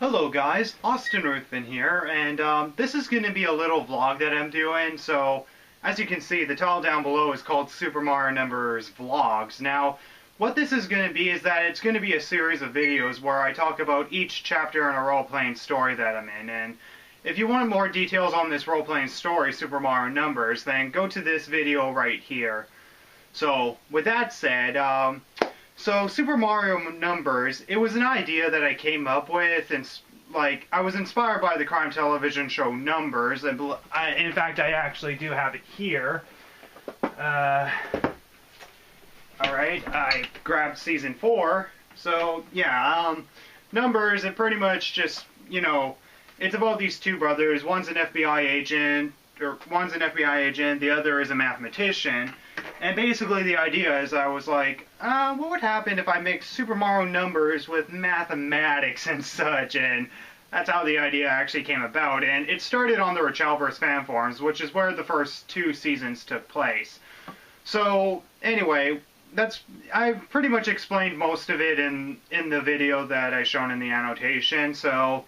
Hello guys, Austin Ruthven here, and this is going to be a little vlog that I'm doing. So, as you can see, the title down below is called Super Mario NUMB3RS Vlogs. Now, what this is going to be is that it's going to be a series of videos where I talk about each chapter in a role-playing story that I'm in. And if you want more details on this role-playing story, Super Mario NUMB3RS, then go to this video right here. So, with that said, So Super Mario NUMB3RS, it was an idea that I came up with, and like I was inspired by the crime television show Numbers, and in fact I actually do have it here. Alright, I grabbed season 4. So yeah, Numbers, it pretty much just, you know, it's about these two brothers. One's an FBI agent, the other is a mathematician. And basically the idea is I was like, what would happen if I mix Super Mario NUMB3RS with mathematics and such? And that's how the idea actually came about. And it started on the Richelverse fan forums, which is where the first 2 seasons took place. So anyway, I've pretty much explained most of it in the video that I shown in the annotation. So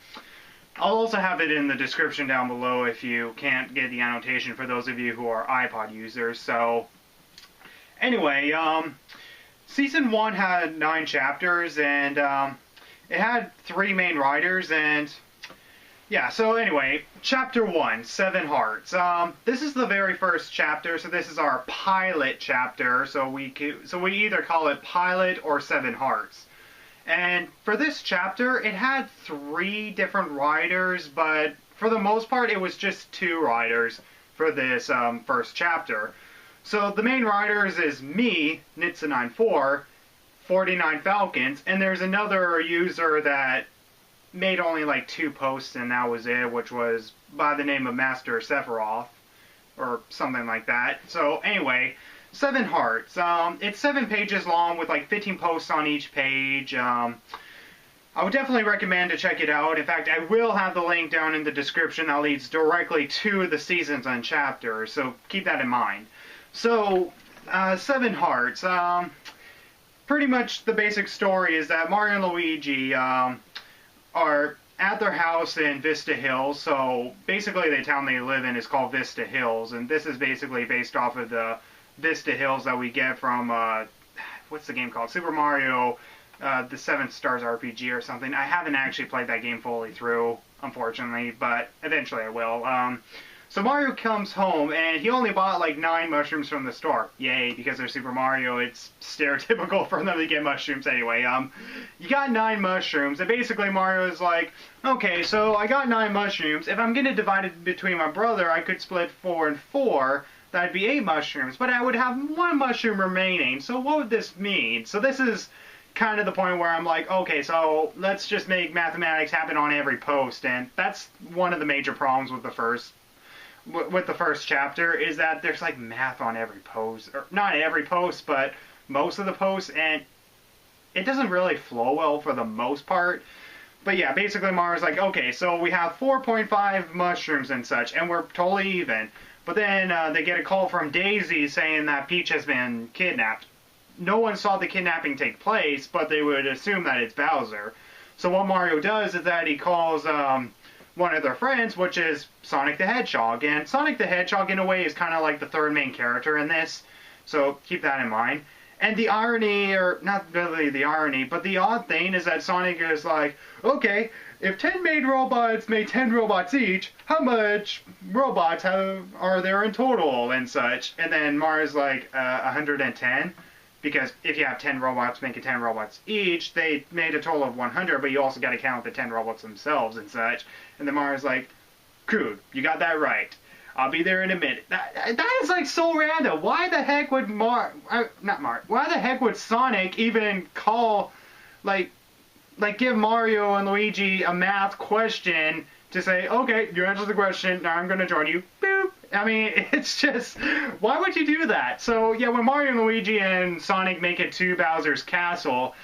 I'll also have it in the description down below if you can't get the annotation for those of you who are iPod users. So anyway, season 1 had 9 chapters, and it had 3 main writers, and yeah, so anyway, chapter 1, 7 Hearts. This is the very first chapter, so this is our pilot chapter, so we either call it pilot or 7 Hearts. And for this chapter, it had 3 different writers, but for the most part, it was just 2 writers for this first chapter. So the main writers is me, Nitsa94, 49 Falcons, and there's another user that made only like 2 posts and that was it, which was by the name of Master Sephiroth, or something like that. So anyway, 7 Hearts. It's 7 pages long with like 15 posts on each page. I would definitely recommend to check it out. In fact, I will have the link down in the description that leads directly to the seasons and chapters, so keep that in mind. So, 7 Hearts. Pretty much the basic story is that Mario and Luigi are at their house in Vista Hills. So, basically the town they live in is called Vista Hills, and this is basically based off of the Vista Hills that we get from, what's the game called? Super Mario, the 7 Stars RPG or something. I haven't actually played that game fully through, unfortunately, but eventually I will. So Mario comes home, and he only bought like 9 mushrooms from the store. Yay, because they're Super Mario, it's stereotypical for them to get mushrooms anyway. You got 9 mushrooms, and basically Mario's like, okay, so I got 9 mushrooms. If I'm going to divide it between my brother, I could split 4 and 4. That'd be 8 mushrooms, but I would have 1 mushroom remaining. So what would this mean? So this is kind of the point where I'm like, okay, so let's just make mathematics happen on every post, and that's one of the major problems with the first chapter, is that there's like math on every post, or not every post, but most of the posts, and it doesn't really flow well for the most part. But yeah, basically Mario's like, okay, so we have 4.5 mushrooms and such, and we're totally even. But then they get a call from Daisy saying that Peach has been kidnapped. No one saw the kidnapping take place, but they would assume that it's Bowser. So what Mario does is that he calls one of their friends, which is Sonic the Hedgehog. And Sonic the Hedgehog, in a way, is kind of like the 3rd main character in this, so keep that in mind. And the irony, or not really the irony, but the odd thing is that Sonic is like, okay, if 10 made robots made 10 robots each, how much robots are there in total and such? And then Mario's like, 110. Because if you have 10 robots making 10 robots each, they made a total of 100, but you also got to count the 10 robots themselves and such. And then Mario's like, "Crude, you got that right. I'll be there in a minute." That is like so random. Why the heck would why the heck would Sonic even call, like give Mario and Luigi a math question to say, okay, you answered the question, now I'm going to join you. Boop. I mean, it's just, why would you do that? So, yeah, when Mario and Luigi and Sonic make it to Bowser's Castle,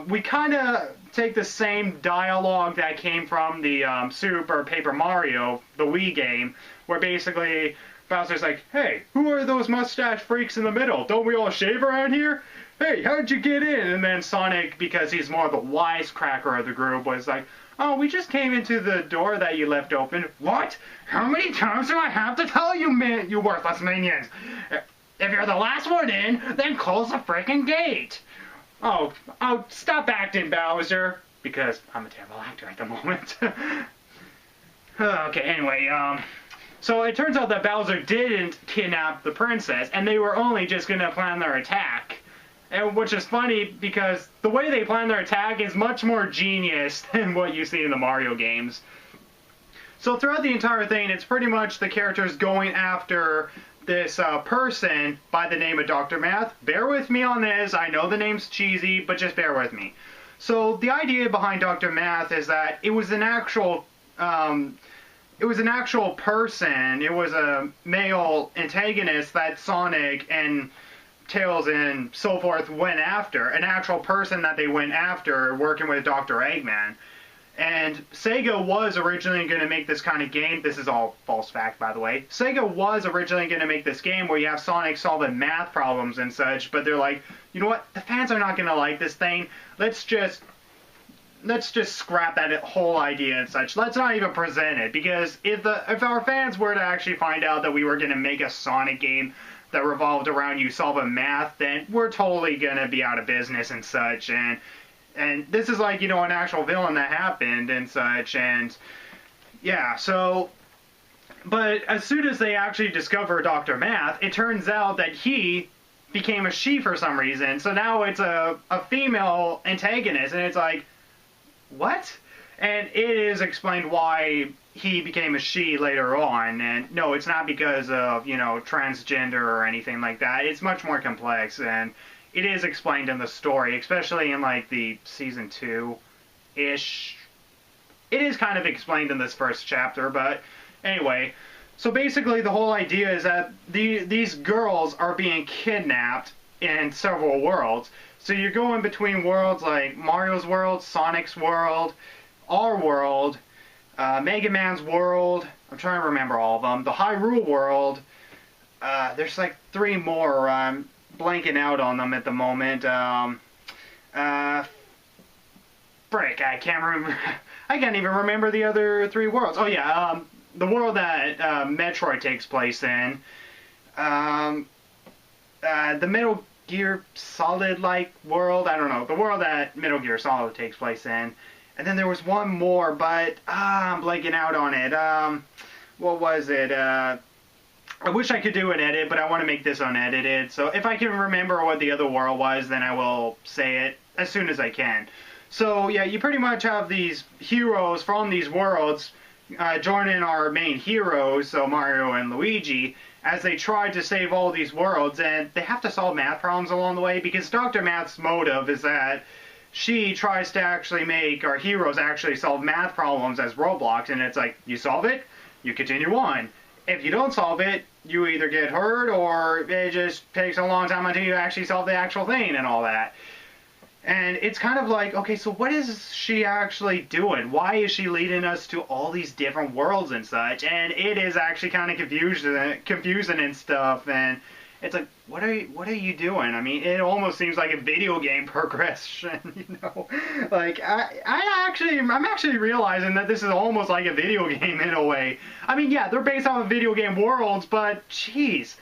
we kind of take the same dialogue that came from the Super Paper Mario, the Wii game, where basically Bowser's like, hey, who are those mustache freaks in the middle? Don't we all shave around here? Hey, how'd you get in? And then Sonic, because he's more the wisecracker of the group, was like, "Oh, we just came into the door that you left open." "What? How many times do I have to tell you, man, you worthless minions? If you're the last one in, then close the frickin' gate." "Oh, stop acting, Bowser," because I'm a terrible actor at the moment. Okay, anyway, so it turns out that Bowser didn't kidnap the princess, and they were only just gonna plan their attack. And which is funny because the way they plan their attack is much more genius than what you see in the Mario games. So throughout the entire thing, it's pretty much the characters going after this person by the name of Dr. Math. Bear with me on this. I know the name's cheesy, but just bear with me. So the idea behind Dr. Math is that it was an actual person. It was a male antagonist that Sonic and Tails and so forth went after. An actual person that they went after working with Dr. Eggman. And Sega was originally going to make this kind of game. This is all false fact, by the way. Sega was originally going to make this game where you have Sonic solving math problems and such, but they're like, you know what? The fans are not going to like this thing. Let's just scrap that whole idea and such. Let's not even present it, because if our fans were to actually find out that we were going to make a Sonic game that revolved around you solving math, then we're totally going to be out of business and such. And this is like, you know, an actual villain that happened and such. And yeah, so, but as soon as they actually discover Dr. Math, it turns out that he became a she for some reason. So now it's a female antagonist, and it's like, what? And it is explained why he became a she later on, and no, it's not because of, you know, transgender or anything like that. It's much more complex, and it is explained in the story, especially in like the season 2-ish. It is kind of explained in this first chapter, but anyway. So basically the whole idea is that these girls are being kidnapped in several worlds. So you're going between worlds like Mario's world, Sonic's world, our world, Mega Man's world. I'm trying to remember all of them. The Hyrule world. There's like 3 more. I'm blanking out on them at the moment. Frick, I can't remember. I can't even remember the other 3 worlds. Oh yeah, the world that Metroid takes place in. The Metal Gear Solid-like world. I don't know. The world that Metal Gear Solid takes place in. And then there was one more, but I'm blanking out on it. What was it? I wish I could do an edit, but I want to make this unedited. So if I can remember what the other world was, then I will say it as soon as I can. So yeah, you pretty much have these heroes from these worlds joining our main heroes, so Mario and Luigi, as they try to save all these worlds, and they have to solve math problems along the way, because Dr. Math's motive is that she tries to actually make our heroes actually solve math problems as roadblocks, and it's like, you solve it, you continue on. If you don't solve it, you either get hurt, or it just takes a long time until you actually solve the actual thing and all that. And it's kind of like, okay, so what is she actually doing? Why is she leading us to all these different worlds and such? And it is actually kind of confusing and stuff. And it's like, what are you doing? I mean, it almost seems like a video game progression, you know? Like, I'm actually realizing that this is almost like a video game in a way. I mean, yeah, they're based off of video game worlds, but jeez.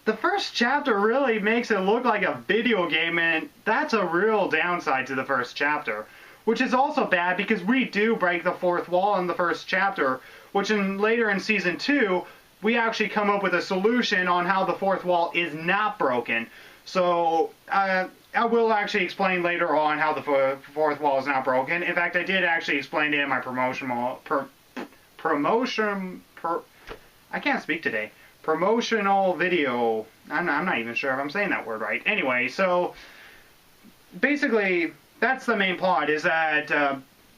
The first chapter really makes it look like a video game, and that's a real downside to the first chapter. Which is also bad because we do break the 4th wall in the first chapter, which later in Season 2, we actually come up with a solution on how the 4th wall is not broken. So, I will actually explain later on how the 4th wall is not broken. In fact, I did actually explain it in my promotional video. I'm not even sure if I'm saying that word right. Anyway, so basically that's the main plot, is that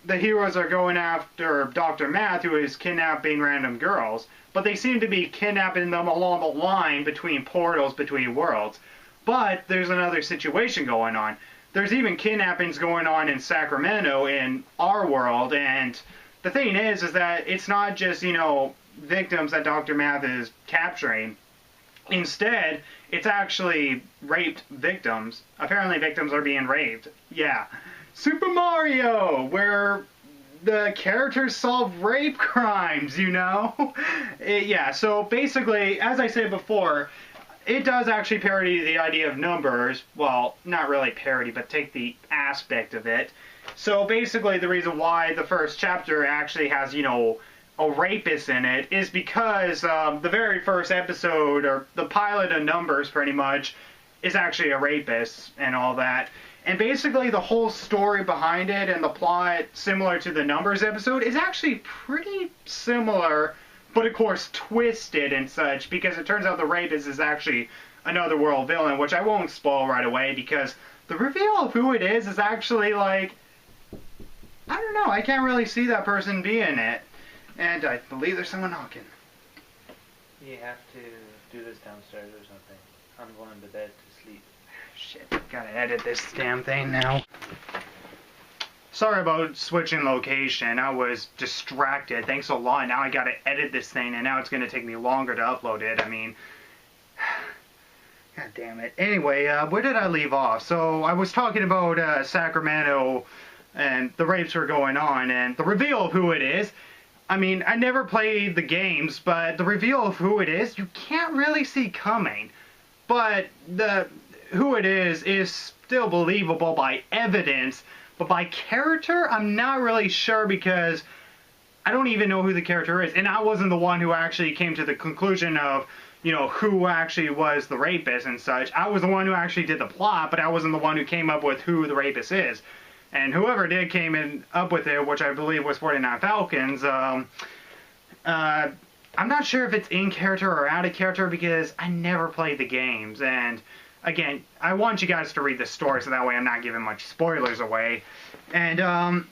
the heroes are going after Dr. Math, who is kidnapping random girls, but they seem to be kidnapping them along the line between portals between worlds. But there's another situation going on. There's even kidnappings going on in Sacramento in our world, and the thing is that it's not just, you know, victims that Dr. Math is capturing. Instead, it's actually raped victims. Apparently victims are being raped. Yeah. Super Mario, where the characters solve rape crimes, you know? Yeah, so basically, as I said before, it does actually parody the idea of numbers. Well, not really parody, but take the aspect of it. So basically, the reason why the first chapter actually has, you know, a rapist in it is because the very first episode, or the pilot of Numbers pretty much, is actually a rapist and all that. And basically the whole story behind it and the plot, similar to the Numbers episode, is actually pretty similar, but of course twisted and such, because it turns out the rapist is actually another world villain, which I won't spoil right away, because the reveal of who it is actually like, I don't know, I can't really see that person being it. And I believe there's someone knocking. You have to do this downstairs or something. I'm going to bed to sleep. Shit, gotta edit this damn thing now. Sorry about switching location. I was distracted. Thanks a lot. Now I gotta edit this thing, and now it's gonna take me longer to upload it. I mean, god damn it. Anyway, where did I leave off? So I was talking about Sacramento, and the rapes were going on, and the reveal of who it is. I mean, I never played the games, but the reveal of who it is, you can't really see coming. But who it is still believable by evidence, but by character, I'm not really sure, because I don't even know who the character is. And I wasn't the one who actually came to the conclusion of, you know, who actually was the rapist and such. I was the one who actually did the plot, but I wasn't the one who came up with who the rapist is. And whoever did came up with it, which I believe was 49 Falcons. I'm not sure if it's in character or out of character, because I never played the games. And again, I want you guys to read the story, so that way I'm not giving much spoilers away. And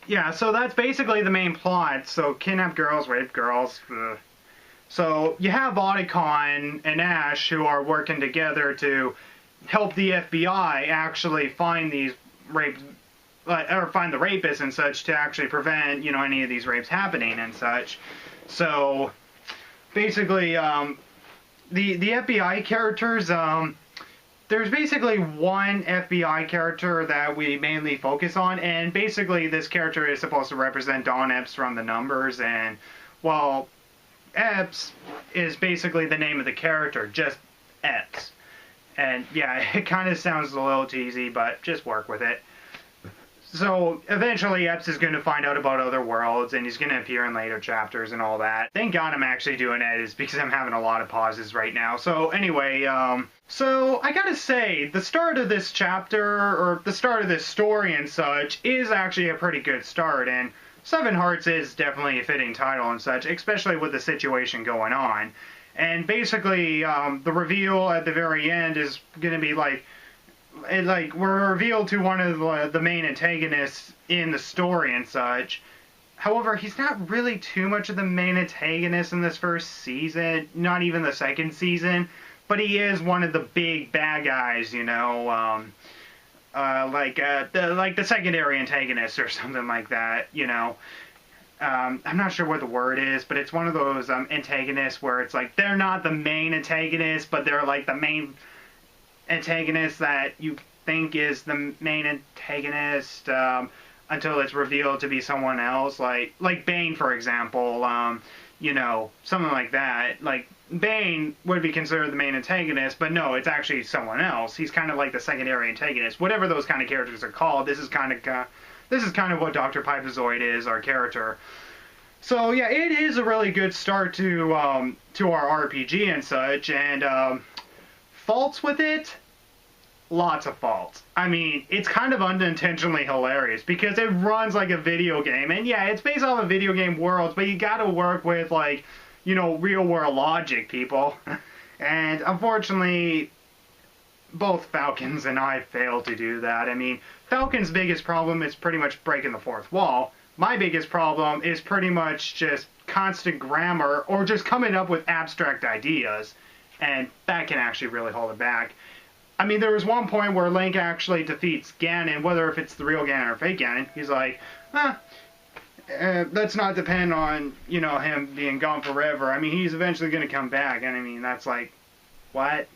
yeah, so that's basically the main plot. So kidnap girls, rape girls. So you have Otacon and Ash, who are working together to help the FBI actually find these rapes, or find the rapists and such, to actually prevent, you know, any of these rapes happening and such. So basically, the FBI characters, there's basically one FBI character that we mainly focus on, and basically this character is supposed to represent Don Epps from the Numbers, and well, Epps is basically the name of the character, just Epps. And yeah, it kind of sounds a little cheesy, but just work with it. So eventually Epps is going to find out about other worlds, and he's going to appear in later chapters and all that. Thank God I'm actually doing it, is because I'm having a lot of pauses right now. So anyway, so I gotta say, the start of this chapter, or the start of this story and such, is actually a pretty good start, and Seven Hearts is definitely a fitting title and such, especially with the situation going on. And basically, the reveal at the very end is going to be like we're revealed to one of the main antagonists in the story and such. However, he's not really too much of the main antagonist in this first season, not even the second season, but he is one of the big bad guys, you know, like the secondary antagonist or something like that, you know. I'm not sure what the word is, but it's one of those antagonists where it's like they're not the main antagonist, but they're like the main antagonist that you think is the main antagonist until it's revealed to be someone else. Like Bane, for example, you know, something like that. Like Bane would be considered the main antagonist, but no, it's actually someone else. He's kind of like the secondary antagonist. Whatever those kind of characters are called, this is kind of what Dr. Pipazoid is, our character. So yeah, it is a really good start to our RPG and such, and faults with it, lots of faults. I mean, it's kind of unintentionally hilarious because it runs like a video game, and yeah, it's based off of video game worlds, but you gotta work with, like, you know, real world logic, people. And unfortunately, both Falcons and I failed to do that. I mean, Falcon's biggest problem is pretty much breaking the fourth wall. My biggest problem is pretty much just constant grammar or just coming up with abstract ideas, and that can actually really hold it back. I mean, there was one point where Link actually defeats Ganon, whether if it's the real Ganon or fake Ganon. He's like, let's not depend on, you know, him being gone forever. I mean, he's eventually going to come back, and I mean, that's like, what?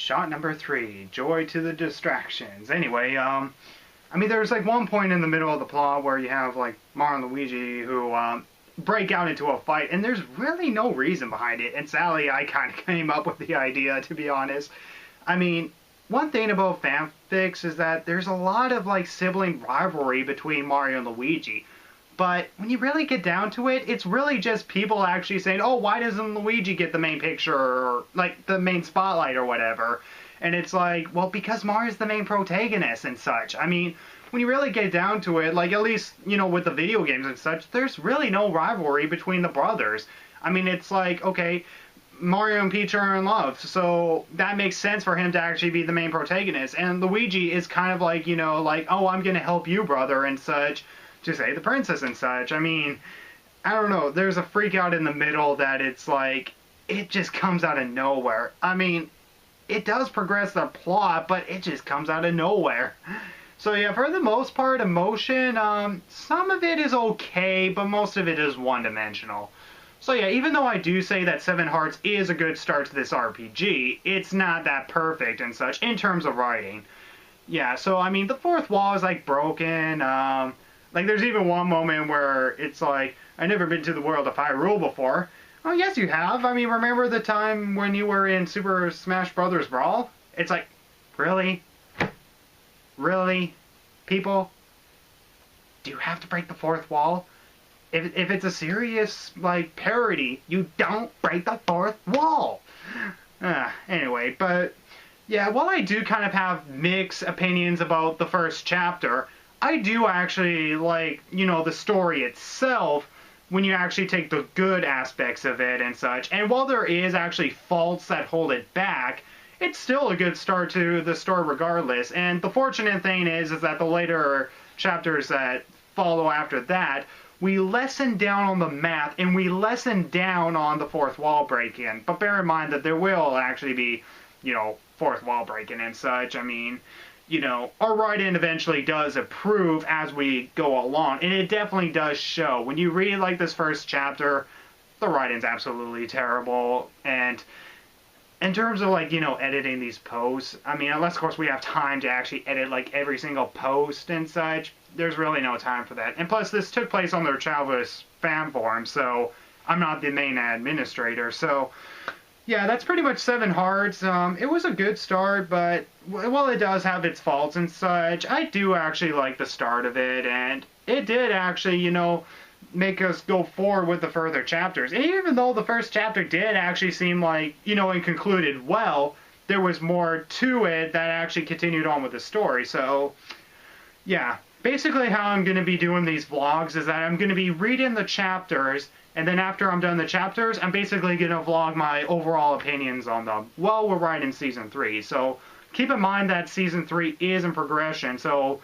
shot number 3, joy to the distractions. Anyway, I mean, there's like one point in the middle of the plot where you have like Mario and Luigi who break out into a fight, and there's really no reason behind it. And Sally, I kind of came up with the idea, to be honest. I mean, one thing about fanfics is that there's a lot of like sibling rivalry between Mario and Luigi. But when you really get down to it, it's really just people actually saying, oh, why doesn't Luigi get the main picture, or like the main spotlight or whatever? And it's like, well, because Mario's the main protagonist and such. I mean, when you really get down to it, like at least, you know, with the video games and such, there's really no rivalry between the brothers. I mean, it's like, okay, Mario and Peach are in love, so that makes sense for him to actually be the main protagonist. And Luigi is kind of like, you know, like, oh, I'm going to help you, brother, and such, to save the princess and such. I mean, I don't know, there's a freak out in the middle that it's like, it just comes out of nowhere. I mean, it does progress the plot, but it just comes out of nowhere. So yeah, for the most part, emotion, some of it is okay, but most of it is one-dimensional. So yeah, even though I do say that Seven Hearts is a good start to this RPG, it's not that perfect and such in terms of writing. Yeah, so I mean, the fourth wall is like broken. Like there's even one moment where it's like, I've never been to the world of Hyrule before. Oh yes, you have. I mean, remember the time when you were in Super Smash Bros. Brawl? It's like, really? Really? People? Do you have to break the fourth wall? If it's a serious, like, parody, you don't break the fourth wall. Anyway, but, yeah, while I do kind of have mixed opinions about the first chapter, I do actually like, you know, the story itself when you actually take the good aspects of it and such. And while there is actually faults that hold it back, it's still a good start to the story regardless. And the fortunate thing is that the later chapters that follow after that, we lessen down on the math and we lessen down on the fourth wall break-in. But bear in mind that there will actually be, you know, fourth wall break-in and such. I mean, you know, our write-in eventually does improve as we go along. And it definitely does show. When you read, like, this first chapter, the write-in's absolutely terrible. And in terms of, like, you know, editing these posts, I mean, unless, of course, we have time to actually edit, like, every single post and such, there's really no time for that. And plus, this took place on their childless fan forum, so I'm not the main administrator. So, yeah, that's pretty much Seven Hearts. It was a good start, but while it does have its faults and such, I do actually like the start of it, and it did actually, you know, make us go forward with the further chapters. And even though the first chapter did actually seem like, you know, and concluded well, there was more to it that actually continued on with the story. So, yeah. Basically how I'm going to be doing these vlogs is that I'm going to be reading the chapters, and then after I'm done the chapters, I'm basically going to vlog my overall opinions on them while we're writing Season 3. So keep in mind that Season 3 is in progression, so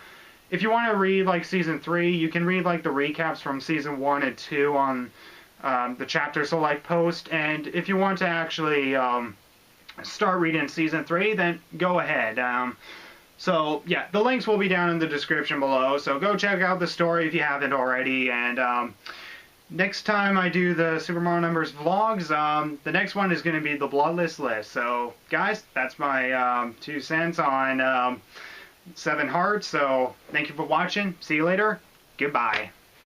if you want to read like Season 3, you can read like the recaps from Season 1 and 2 on the Chapter Select post, and if you want to actually start reading Season 3, then go ahead. So, yeah, the links will be down in the description below, so go check out the story if you haven't already, and next time I do the Super Mario Numbers vlogs, the next one is going to be the Bloodless List. So, guys, that's my 2 cents on Seven Hearts, so thank you for watching, see you later, goodbye.